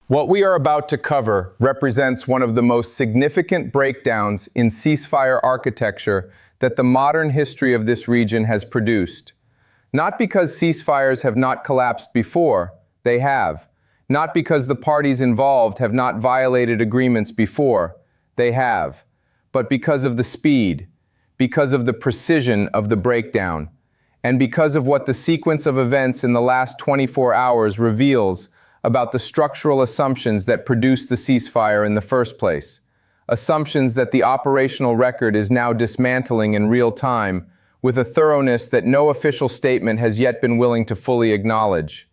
What we are about to cover represents one of the most significant breakdowns in ceasefire architecture that the modern history of this region has produced. Not because ceasefires have not collapsed before, they have. Not because the parties involved have not violated agreements before, they have. But because of the speed, because of the precision of the breakdown, and because of what the sequence of events in the last 24 hours reveals about the structural assumptions that produced the ceasefire in the first place. Assumptions that the operational record is now dismantling in real time with a thoroughness that no official statement has yet been willing to fully acknowledge.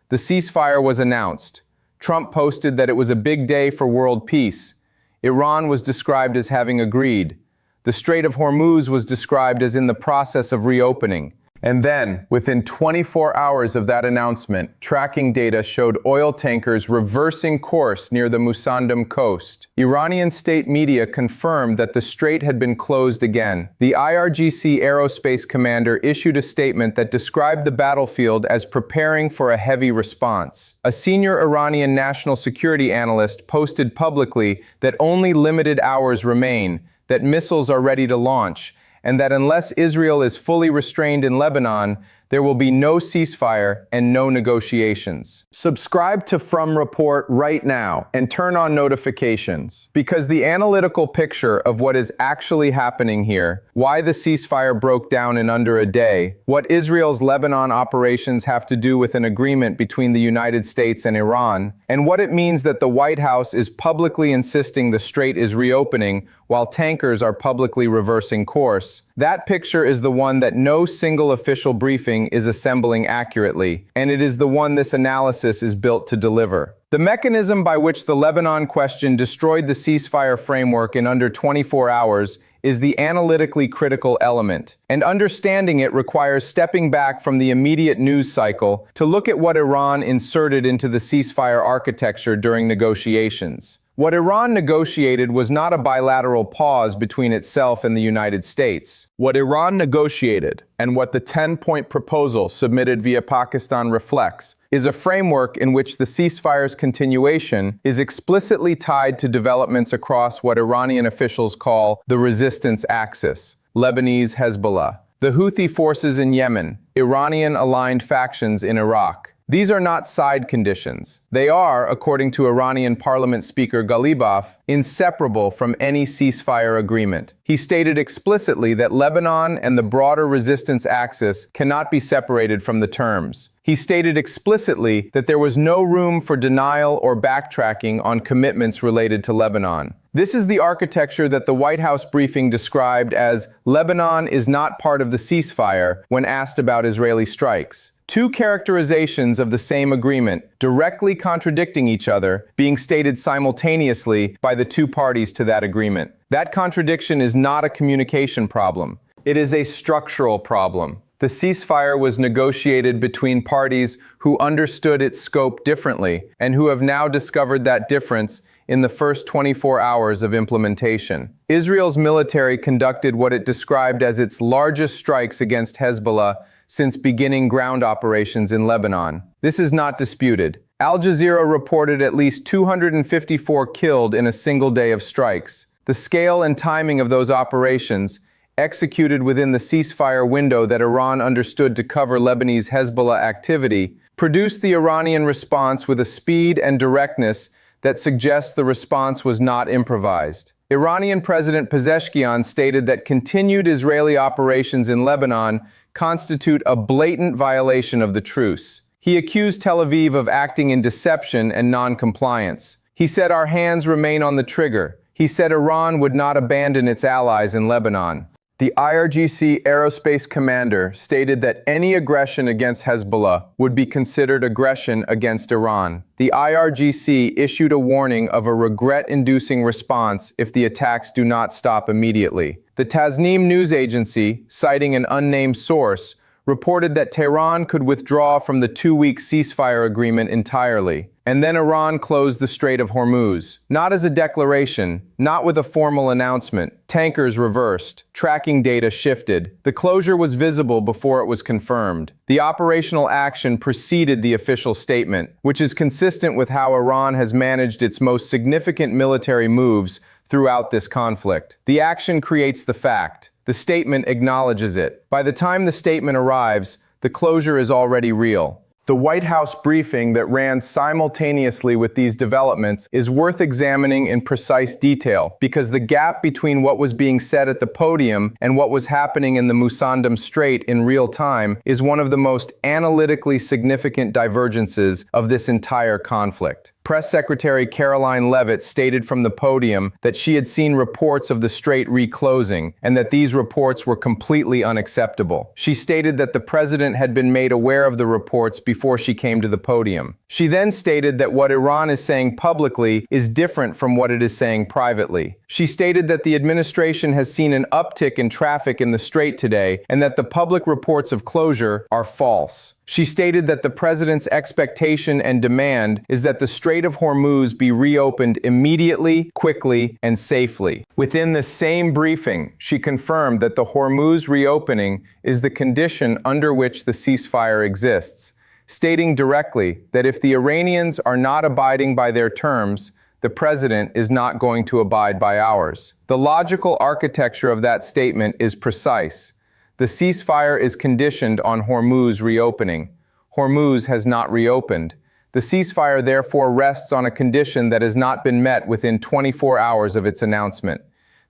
The ceasefire was announced. Trump posted that it was a big day for world peace. Iran was described as having agreed. The Strait of Hormuz was described as in the process of reopening. And then, within 24 hours of that announcement, tracking data showed oil tankers reversing course near the Musandam coast. Iranian state media confirmed that the strait had been closed again. The IRGC aerospace commander issued a statement that described the battlefield as preparing for a heavy response. A senior Iranian national security analyst posted publicly that only limited hours remain, that missiles are ready to launch, and that unless Israel is fully restrained in Lebanon, there will be no ceasefire and no negotiations. Subscribe to From Report right now and turn on notifications, because the analytical picture of what is actually happening here, why the ceasefire broke down in under a day, what Israel's Lebanon operations have to do with an agreement between the United States and Iran, and what it means that the White House is publicly insisting the strait is reopening while tankers are publicly reversing course. That picture is the one that no single official briefing is assembling accurately, and it is the one this analysis is built to deliver. The mechanism by which the Lebanon question destroyed the ceasefire framework in under 24 hours is the analytically critical element, and understanding it requires stepping back from the immediate news cycle to look at what Iran inserted into the ceasefire architecture during negotiations. What Iran negotiated was not a bilateral pause between itself and the United States. What Iran negotiated, and what the 10-point proposal submitted via Pakistan reflects, is a framework in which the ceasefire's continuation is explicitly tied to developments across what Iranian officials call the resistance axis: Lebanese Hezbollah, the Houthi forces in Yemen, Iranian-aligned factions in Iraq. These are not side conditions. They are, according to Iranian Parliament Speaker Ghalibaf, inseparable from any ceasefire agreement. He stated explicitly that Lebanon and the broader resistance axis cannot be separated from the terms. He stated explicitly that there was no room for denial or backtracking on commitments related to Lebanon. This is the architecture that the White House briefing described as Lebanon is not part of the ceasefire when asked about Israeli strikes. Two characterizations of the same agreement, directly contradicting each other, being stated simultaneously by the two parties to that agreement. That contradiction is not a communication problem. It is a structural problem. The ceasefire was negotiated between parties who understood its scope differently and who have now discovered that difference in the first 24 hours of implementation. Israel's military conducted what it described as its largest strikes against Hezbollah since beginning ground operations in Lebanon. This is not disputed. Al Jazeera reported at least 254 killed in a single day of strikes. The scale and timing of those operations, executed within the ceasefire window that Iran understood to cover Lebanese Hezbollah activity, produced the Iranian response with a speed and directness that suggests the response was not improvised. Iranian President Pezeshkian stated that continued Israeli operations in Lebanon constitute a blatant violation of the truce. He accused Tel Aviv of acting in deception and non-compliance. He said our hands remain on the trigger. He said Iran would not abandon its allies in Lebanon. The IRGC aerospace commander stated that any aggression against Hezbollah would be considered aggression against Iran. The IRGC issued a warning of a regret-inducing response if the attacks do not stop immediately. The Tasnim news agency, citing an unnamed source, reported that Tehran could withdraw from the two-week ceasefire agreement entirely, And then Iran closed the Strait of Hormuz. Not as a declaration, not with a formal announcement. Tankers reversed. Tracking data shifted. The closure was visible before it was confirmed. The operational action preceded the official statement, which is consistent with how Iran has managed its most significant military moves throughout this conflict. The action creates the fact. The statement acknowledges it. By the time the statement arrives, the closure is already real. The White House briefing that ran simultaneously with these developments is worth examining in precise detail, because the gap between what was being said at the podium and what was happening in the Musandam Strait in real time is one of the most analytically significant divergences of this entire conflict. Press Secretary Caroline Leavitt stated from the podium that she had seen reports of the strait reclosing and that these reports were completely unacceptable. She stated that the president had been made aware of the reports before she came to the podium. She then stated that what Iran is saying publicly is different from what it is saying privately. She stated that the administration has seen an uptick in traffic in the strait today and that the public reports of closure are false. She stated that the president's expectation and demand is that the Strait of Hormuz be reopened immediately, quickly, and safely. Within the same briefing, she confirmed that the Hormuz reopening is the condition under which the ceasefire exists, stating directly that if the Iranians are not abiding by their terms, the president is not going to abide by ours. The logical architecture of that statement is precise. The ceasefire is conditioned on Hormuz reopening. Hormuz has not reopened. The ceasefire therefore rests on a condition that has not been met within 24 hours of its announcement.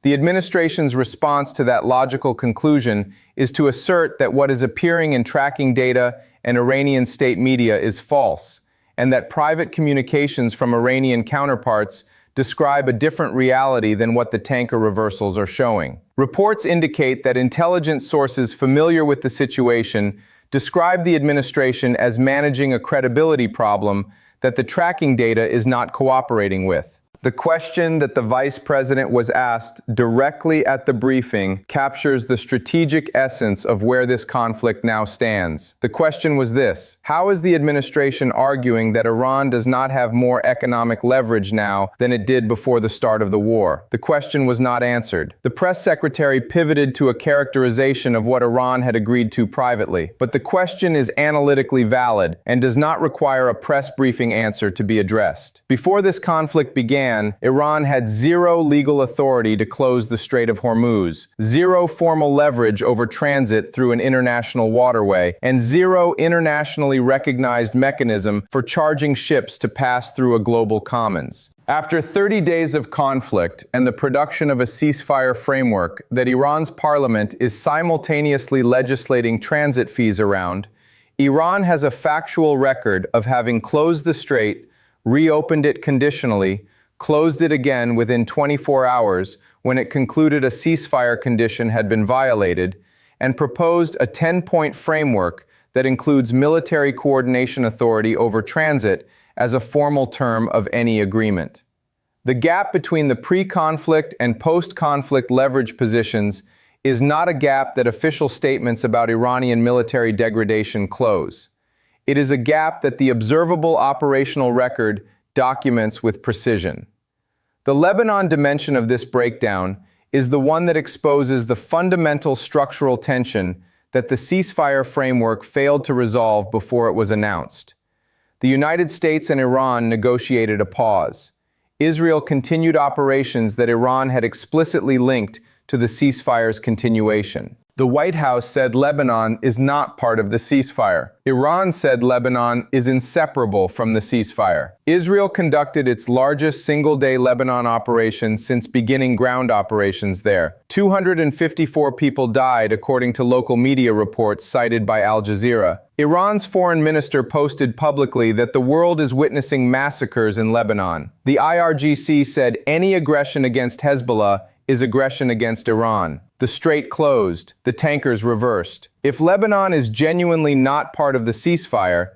The administration's response to that logical conclusion is to assert that what is appearing in tracking data and Iranian state media is false, and that private communications from Iranian counterparts describe a different reality than what the tanker reversals are showing. Reports indicate that intelligence sources familiar with the situation describe the administration as managing a credibility problem that the tracking data is not cooperating with. The question that the vice president was asked directly at the briefing captures the strategic essence of where this conflict now stands. The question was this: how is the administration arguing that Iran does not have more economic leverage now than it did before the start of the war? The question was not answered. The press secretary pivoted to a characterization of what Iran had agreed to privately, but the question is analytically valid and does not require a press briefing answer to be addressed. Before this conflict began, Iran had zero legal authority to close the Strait of Hormuz, zero formal leverage over transit through an international waterway, and zero internationally recognized mechanism for charging ships to pass through a global commons. After 30 days of conflict and the production of a ceasefire framework that Iran's parliament is simultaneously legislating transit fees around, Iran has a factual record of having closed the strait, reopened it conditionally, closed it again within 24 hours when it concluded a ceasefire condition had been violated, and proposed a 10-point framework that includes military coordination authority over transit as a formal term of any agreement. The gap between the pre-conflict and post-conflict leverage positions is not a gap that official statements about Iranian military degradation close. It is a gap that the observable operational record documents with precision. The Lebanon dimension of this breakdown is the one that exposes the fundamental structural tension that the ceasefire framework failed to resolve before it was announced. The United States and Iran negotiated a pause. Israel continued operations that Iran had explicitly linked to the ceasefire's continuation. The White House said Lebanon is not part of the ceasefire. Iran said Lebanon is inseparable from the ceasefire. Israel conducted its largest single-day Lebanon operation since beginning ground operations there. 254 people died, according to local media reports cited by Al Jazeera. Iran's foreign minister posted publicly that the world is witnessing massacres in Lebanon. The IRGC said any aggression against Hezbollah is aggression against Iran. The strait closed. The tankers reversed. If Lebanon is genuinely not part of the ceasefire,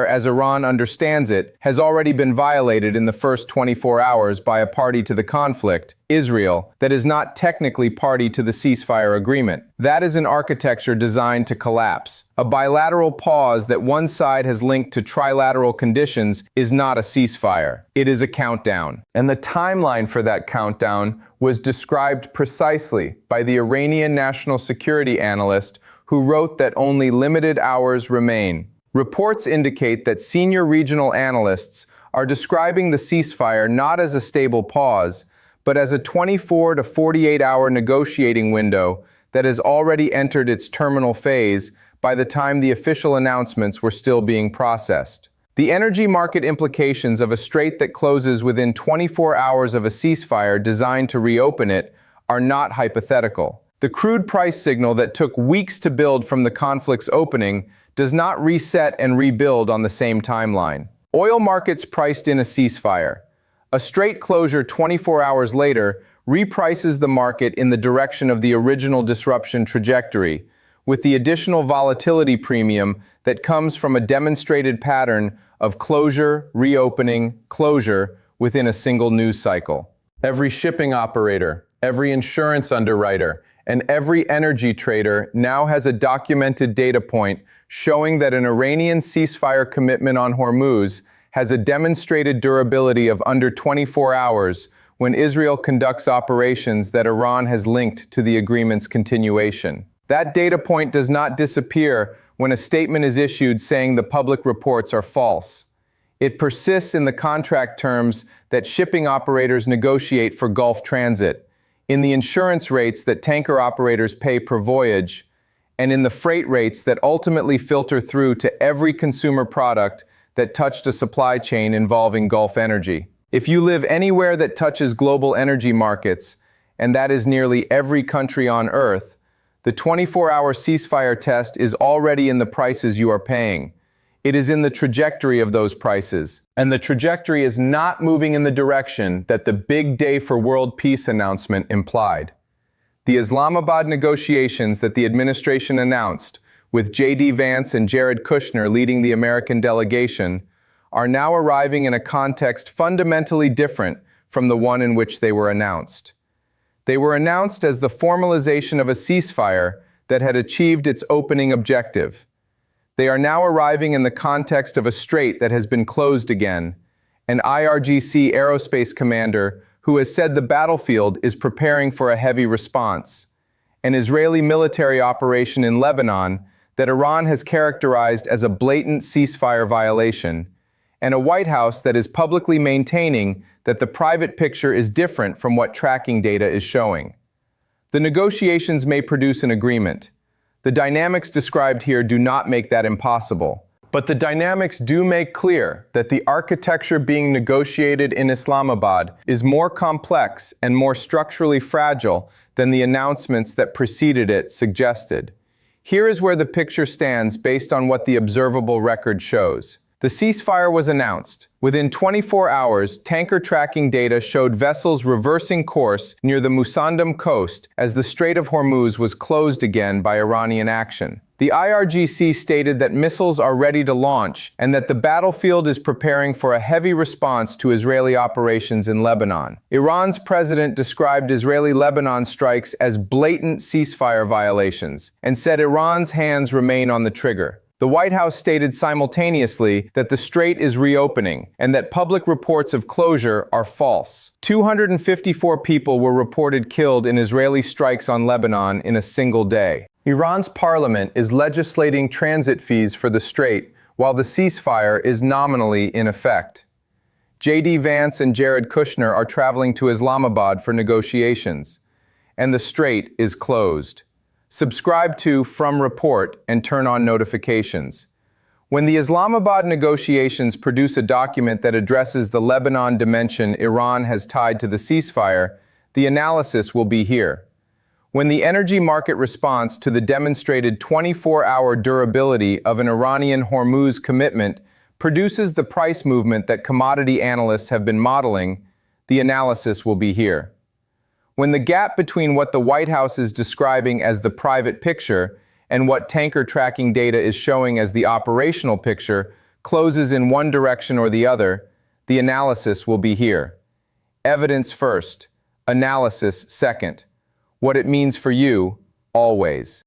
as Iran understands it, has already been violated in the first 24 hours by a party to the conflict, Israel, that is not technically party to the ceasefire agreement. That is an architecture designed to collapse. A bilateral pause that one side has linked to trilateral conditions is not a ceasefire. It is a countdown. And the timeline for that countdown was described precisely by the Iranian national security analyst who wrote that only limited hours remain. Reports indicate that senior regional analysts are describing the ceasefire not as a stable pause, but as a 24 to 48-hour negotiating window that has already entered its terminal phase by the time the official announcements were still being processed. The energy market implications of a strait that closes within 24 hours of a ceasefire designed to reopen it are not hypothetical. The crude price signal that took weeks to build from the conflict's opening does not reset and rebuild on the same timeline. Oil markets priced in a ceasefire. A strait closure 24 hours later reprices the market in the direction of the original disruption trajectory, with the additional volatility premium that comes from a demonstrated pattern of closure, reopening, closure within a single news cycle. Every shipping operator, every insurance underwriter, and every energy trader now has a documented data point showing that an Iranian ceasefire commitment on Hormuz has a demonstrated durability of under 24 hours when Israel conducts operations that Iran has linked to the agreement's continuation. That data point does not disappear when a statement is issued saying the public reports are false. It persists in the contract terms that shipping operators negotiate for Gulf transit, in the insurance rates that tanker operators pay per voyage, and in the freight rates that ultimately filter through to every consumer product that touched a supply chain involving Gulf energy. If you live anywhere that touches global energy markets, and that is nearly every country on Earth, the 24-hour ceasefire test is already in the prices you are paying. It is in the trajectory of those prices. And the trajectory is not moving in the direction that the big day for world peace announcement implied. The Islamabad negotiations that the administration announced, with J.D. Vance and Jared Kushner leading the American delegation, are now arriving in a context fundamentally different from the one in which they were announced. They were announced as the formalization of a ceasefire that had achieved its opening objective. They are now arriving in the context of a strait that has been closed again, an IRGC aerospace commander who has said the battlefield is preparing for a heavy response, an Israeli military operation in Lebanon that Iran has characterized as a blatant ceasefire violation, and a White House that is publicly maintaining that the private picture is different from what tracking data is showing. The negotiations may produce an agreement. The dynamics described here do not make that impossible. But the dynamics do make clear that the architecture being negotiated in Islamabad is more complex and more structurally fragile than the announcements that preceded it suggested. Here is where the picture stands based on what the observable record shows. The ceasefire was announced. Within 24 hours, tanker tracking data showed vessels reversing course near the Musandam coast as the Strait of Hormuz was closed again by Iranian action. The IRGC stated that missiles are ready to launch and that the battlefield is preparing for a heavy response to Israeli operations in Lebanon. Iran's president described Israeli-Lebanon strikes as blatant ceasefire violations and said Iran's hands remain on the trigger. The White House stated simultaneously that the strait is reopening and that public reports of closure are false. 254 people were reported killed in Israeli strikes on Lebanon in a single day. Iran's parliament is legislating transit fees for the strait, while the ceasefire is nominally in effect. J.D. Vance and Jared Kushner are traveling to Islamabad for negotiations, and the strait is closed. Subscribe to From Report and turn on notifications. When the Islamabad negotiations produce a document that addresses the Lebanon dimension Iran has tied to the ceasefire, the analysis will be here. When the energy market response to the demonstrated 24-hour durability of an Iranian Hormuz commitment produces the price movement that commodity analysts have been modeling, the analysis will be here. When the gap between what the White House is describing as the private picture and what tanker tracking data is showing as the operational picture closes in one direction or the other, the analysis will be here. Evidence first, analysis second. What it means for you, always.